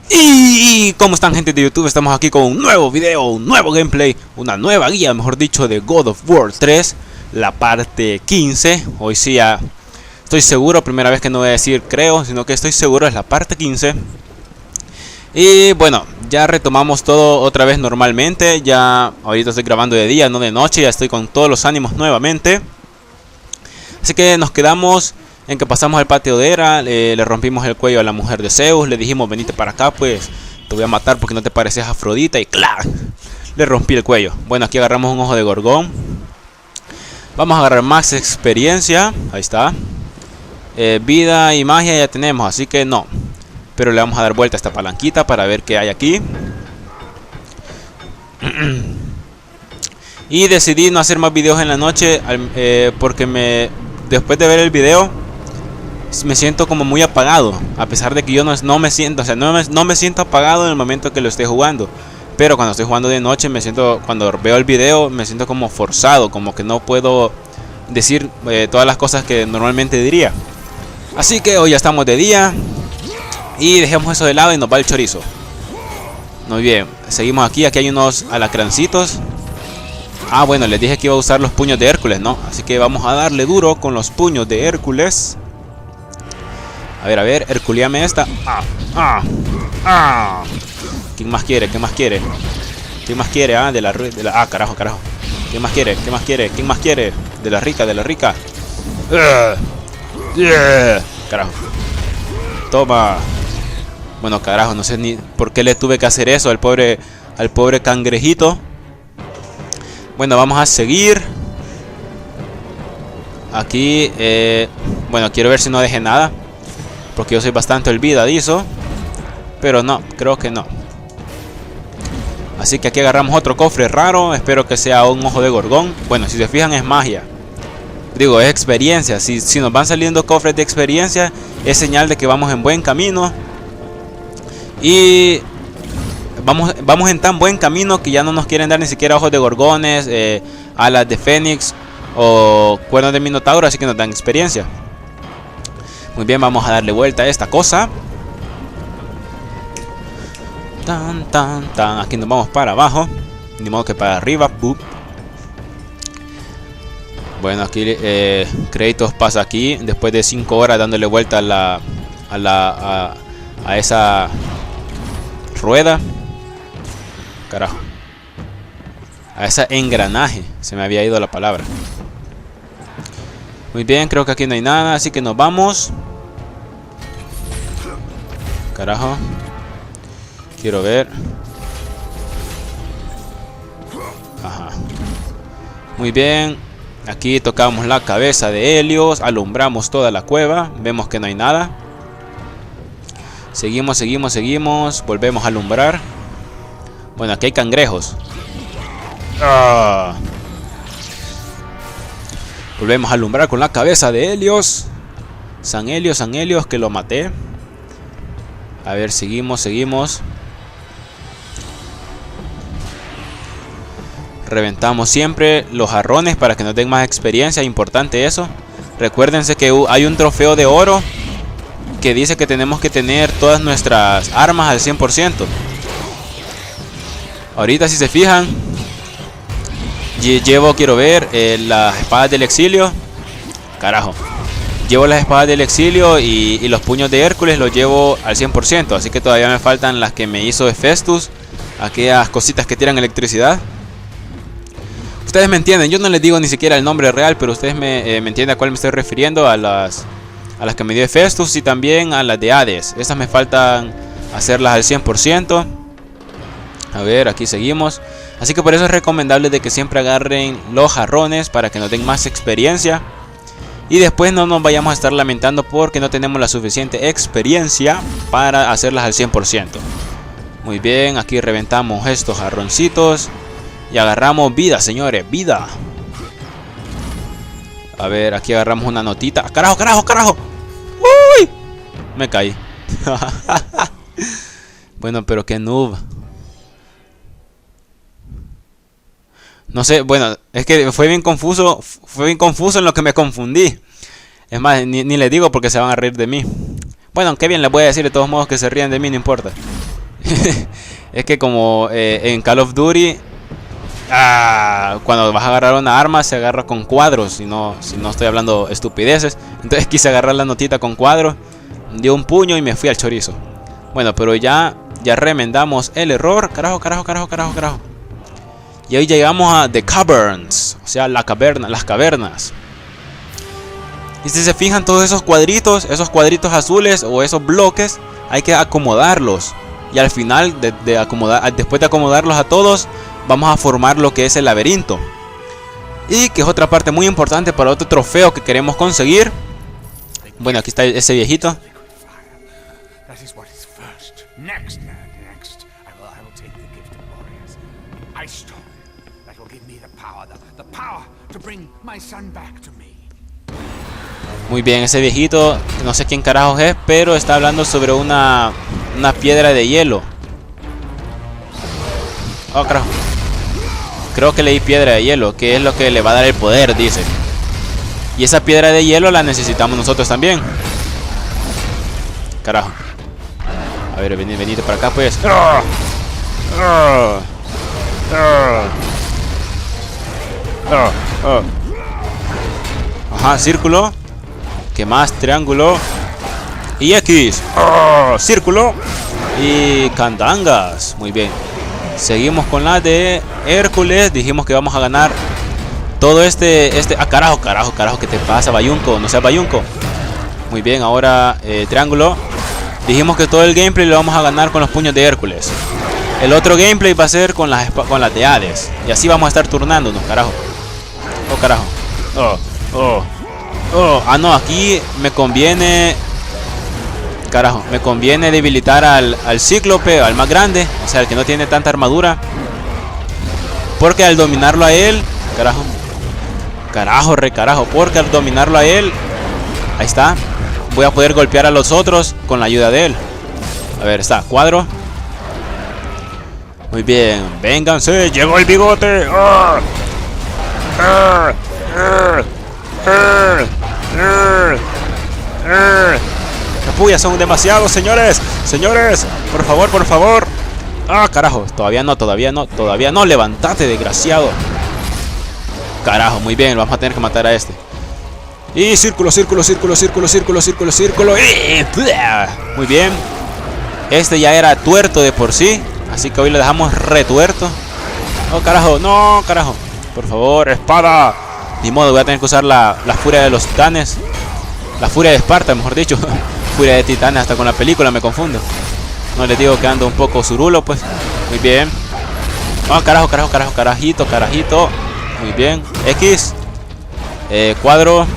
Y ¿cómo están, gente de YouTube? Estamos aquí con un nuevo video, un nuevo gameplay, una nueva guía, mejor dicho, de God of War 3, la parte 15. Hoy sí ya estoy seguro, primera vez que no voy a decir creo, sino que estoy seguro, es la parte 15. Y bueno, ya retomamos todo otra vez normalmente. Ya ahorita estoy grabando de día, no de noche, ya estoy con todos los ánimos nuevamente. Así que nos quedamos en que pasamos al patio de Hera, le rompimos el cuello a la mujer de Zeus, le dijimos venite para acá, pues te voy a matar porque no te pareces a Afrodita, y ¡clac! Le rompí el cuello. Bueno, aquí agarramos un ojo de Gorgón. Vamos a agarrar más experiencia, ahí está. Vida y magia ya tenemos, así que no. Pero le vamos a dar vuelta a esta palanquita para ver qué hay aquí. Y decidí no hacer más videos en la noche porque después de ver el video me siento como muy apagado, a pesar de que yo no me siento, o sea, no me siento apagado en el momento que lo esté jugando, pero cuando estoy jugando de noche me siento, cuando veo el video me siento como forzado, como que no puedo decir todas las cosas que normalmente diría. Así que hoy ya estamos de día y dejemos eso de lado y nos va el chorizo. Muy bien, seguimos aquí hay unos alacrancitos. Ah, bueno, les dije que iba a usar los puños de Hércules, ¿no? Así que vamos a darle duro con los puños de Hércules. A ver, Herculeame esta. ¿Quién más quiere? ¿Qué más quiere? ¿Quién más quiere? Ah, carajo. ¿Quién más quiere? ¿Qué más quiere? ¿Quién más quiere? De la rica. Carajo. Toma. Bueno, carajo, no sé ni por qué le tuve que hacer eso al pobre cangrejito. Bueno, vamos a seguir. Aquí, bueno, quiero ver si no dejé nada, porque yo soy bastante olvidadizo. Pero no, creo que no. Así que aquí agarramos otro cofre raro. Espero que sea un ojo de Gorgón. Bueno, si se fijan es magia. Digo, es experiencia. Si nos van saliendo cofres de experiencia, es señal de que vamos en buen camino. Y vamos en tan buen camino que ya no nos quieren dar ni siquiera ojos de gorgones, alas de fénix o cuernos de minotauro, así que nos dan experiencia. Muy bien, vamos a darle vuelta a esta cosa. Aquí nos vamos para abajo, ni modo que para arriba. Bueno, aquí Kratos pasa aquí después de 5 horas dándole vuelta a esa rueda. Carajo. A ese engranaje. Se me había ido la palabra. Muy bien, creo que aquí no hay nada, así que nos vamos. Carajo. Quiero ver. Ajá. Muy bien. Aquí tocamos la cabeza de Helios. Alumbramos toda la cueva. Vemos que no hay nada. Seguimos. Volvemos a alumbrar. Bueno, aquí hay cangrejos. Volvemos a alumbrar con la cabeza de Helios. San Helios, que lo maté. A ver, seguimos. Reventamos siempre los jarrones para que nos den más experiencia. Importante eso. Recuérdense que hay un trofeo de oro que dice que tenemos que tener todas nuestras armas al 100%. Ahorita, si se fijan, quiero ver las espadas del exilio. Carajo. Llevo las espadas del exilio y los puños de Hércules los llevo al 100%. Así que todavía me faltan las que me hizo Hephaestus, aquellas cositas que tiran electricidad. Ustedes me entienden, yo no les digo ni siquiera el nombre real, pero ustedes me entienden a cuál me estoy refiriendo. A las que me dio Hephaestus y también a las de Hades. Esas me faltan hacerlas al 100%. A ver, aquí seguimos. Así que por eso es recomendable de que siempre agarren los jarrones para que nos den más experiencia. Y después no nos vayamos a estar lamentando porque no tenemos la suficiente experiencia para hacerlas al 100%. Muy bien, aquí reventamos estos jarroncitos. Y agarramos vida, señores, vida. A ver, aquí agarramos una notita. ¡Carajo! ¡Uy! Me caí. Bueno, pero qué noob. No sé, bueno, es que fue bien confuso en lo que me confundí. Es más, ni les digo porque se van a reír de mí. Bueno, qué bien les voy a decir de todos modos que se rían de mí, no importa. Es que como en Call of Duty, cuando vas a agarrar una arma se agarra con cuadros. Si no estoy hablando estupideces. Entonces quise agarrar la notita con cuadros. Dio un puño y me fui al chorizo. Bueno, pero ya remendamos el error. Carajo. Y ahí llegamos a The Caverns. O sea, las cavernas. Y si se fijan, todos esos cuadritos azules o esos bloques, hay que acomodarlos. Y al final, después de acomodarlos a todos, vamos a formar lo que es el laberinto. Y que es otra parte muy importante para otro trofeo que queremos conseguir. Bueno, aquí está ese viejito. Muy bien, ese viejito, no sé quién carajos es, pero está hablando sobre una piedra de hielo. Oh, carajo. Creo que leí piedra de hielo, que es lo que le va a dar el poder, dice. Y esa piedra de hielo la necesitamos nosotros también. Carajo. A ver, venite para acá, pues. Ajá, círculo. ¿Qué más? Triángulo. Y X. Círculo. Y candangas. Muy bien. Seguimos con la de Hércules. Dijimos que vamos a ganar todo carajo, ¿qué te pasa, bayunco? No seas bayunco. Muy bien, ahora triángulo. Dijimos que todo el gameplay lo vamos a ganar con los puños de Hércules. El otro gameplay va a ser con las de Hades. Y así vamos a estar turnándonos, carajo. Oh, carajo. Ah, no, aquí me conviene. Carajo, me conviene debilitar al cíclope, al más grande. O sea, el que no tiene tanta armadura. Porque al dominarlo a él. Carajo, porque al dominarlo a él. Ahí está. Voy a poder golpear a los otros con la ayuda de él. A ver, está, cuadro. Muy bien, vénganse, llegó el bigote. Capullas son demasiados, señores. Por favor. Ah, carajo, todavía no, levantate, desgraciado. Carajo, muy bien, vamos a tener que matar a este. Y círculo. Muy bien. Este ya era tuerto de por sí, así que hoy lo dejamos retuerto. Oh, carajo, no, carajo. Por favor, espada. Ni modo, voy a tener que usar la furia de los titanes. La furia de Esparta, mejor dicho. Furia de titanes, hasta con la película me confundo. No les digo que ando un poco zurulo, pues. Muy bien. Oh, carajo, carajito. Muy bien. X. Cuadro.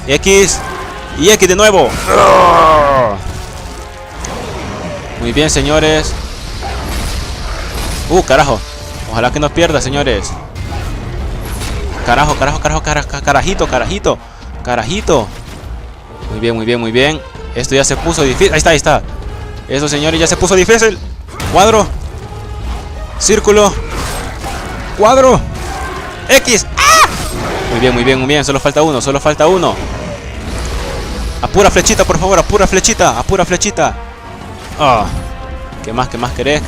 X. Y X de nuevo. Muy bien, señores. Carajo. Ojalá que no pierda, señores. Carajito. Muy bien. Esto ya se puso difícil. Ahí está. Eso, señores, ya se puso difícil. Cuadro. Círculo. Cuadro. X. ¡Ah! Muy bien. Solo falta uno. A pura flechita, por favor. A pura flechita. Oh. ¿Qué más querés?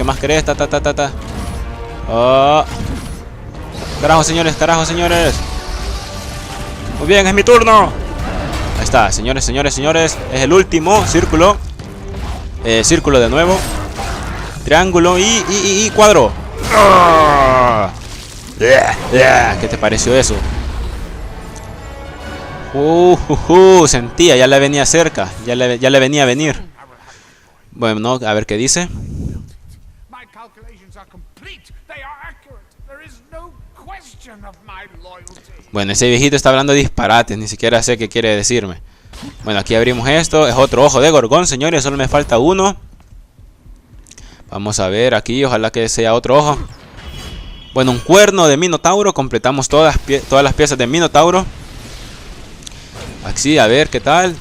Ta. Oh. Carajo, señores. Muy bien, es mi turno. Ahí está, señores. Es el último. Círculo. Círculo de nuevo. Triángulo y cuadro. Oh. ¿Qué te pareció eso? Sentía, ya le venía cerca. Ya le venía a venir. Bueno, a ver qué dice. Bueno, ese viejito está hablando disparates, ni siquiera sé qué quiere decirme. Bueno, aquí abrimos esto, es otro ojo de Gorgón, señores, solo me falta uno. Vamos a ver aquí, ojalá que sea otro ojo. Bueno, un cuerno de Minotauro, completamos todas las piezas de Minotauro. Aquí, a ver qué tal.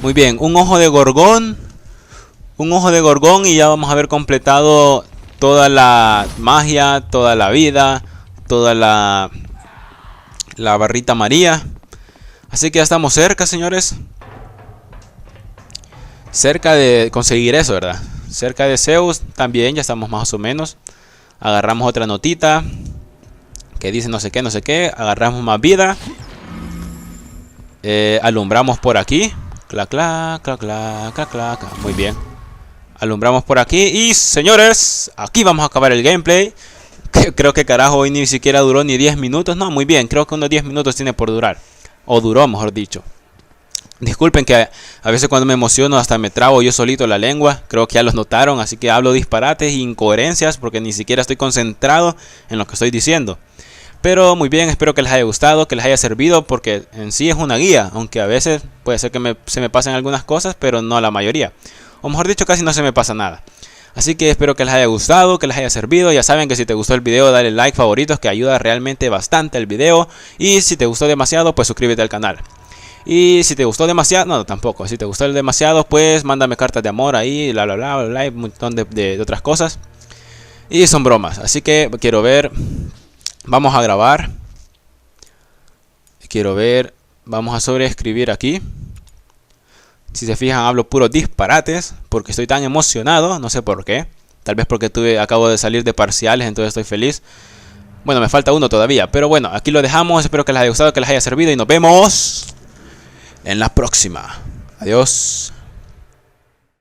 Muy bien, un ojo de Gorgón. Y ya vamos a haber completado toda la magia, toda la vida, toda la barrita María. Así que ya estamos cerca, señores. cerca de conseguir eso, ¿verdad? Cerca de Zeus también, ya estamos más o menos. Agarramos otra notita que dice no sé qué, no sé qué. Agarramos más vida. Alumbramos por aquí. Clac, clac, clac, clac, clac, clac. Muy bien. Alumbramos por aquí. Y señores, aquí vamos a acabar el gameplay. Creo que carajo hoy ni siquiera duró ni 10 minutos. No, muy bien, creo que unos 10 minutos tiene por durar. O duró, mejor dicho. Disculpen que a veces cuando me emociono hasta me trabo yo solito la lengua. Creo que ya los notaron, así que hablo disparates e incoherencias porque ni siquiera estoy concentrado en lo que estoy diciendo. Pero muy bien, espero que les haya gustado, que les haya servido, porque en sí es una guía, aunque a veces puede ser que se me pasen algunas cosas, pero no la mayoría. O mejor dicho, casi no se me pasa nada. Así que espero que les haya gustado, que les haya servido. Ya saben que si te gustó el video, dale like, favoritos, que ayuda realmente bastante el video. Y si te gustó demasiado, pues suscríbete al canal. Y si te gustó demasiado, no, tampoco. Si te gustó demasiado, pues mándame cartas de amor ahí, bla, bla, bla, bla, bla, un montón de otras cosas. Y son bromas. Así que quiero ver. Vamos a grabar. Quiero ver. Vamos a sobreescribir aquí. Si se fijan, hablo puros disparates porque estoy tan emocionado. No sé por qué. Tal vez porque acabo de salir de parciales, entonces estoy feliz. Bueno, me falta uno todavía. Pero bueno, aquí lo dejamos. Espero que les haya gustado, que les haya servido. Y nos vemos en la próxima. Adiós.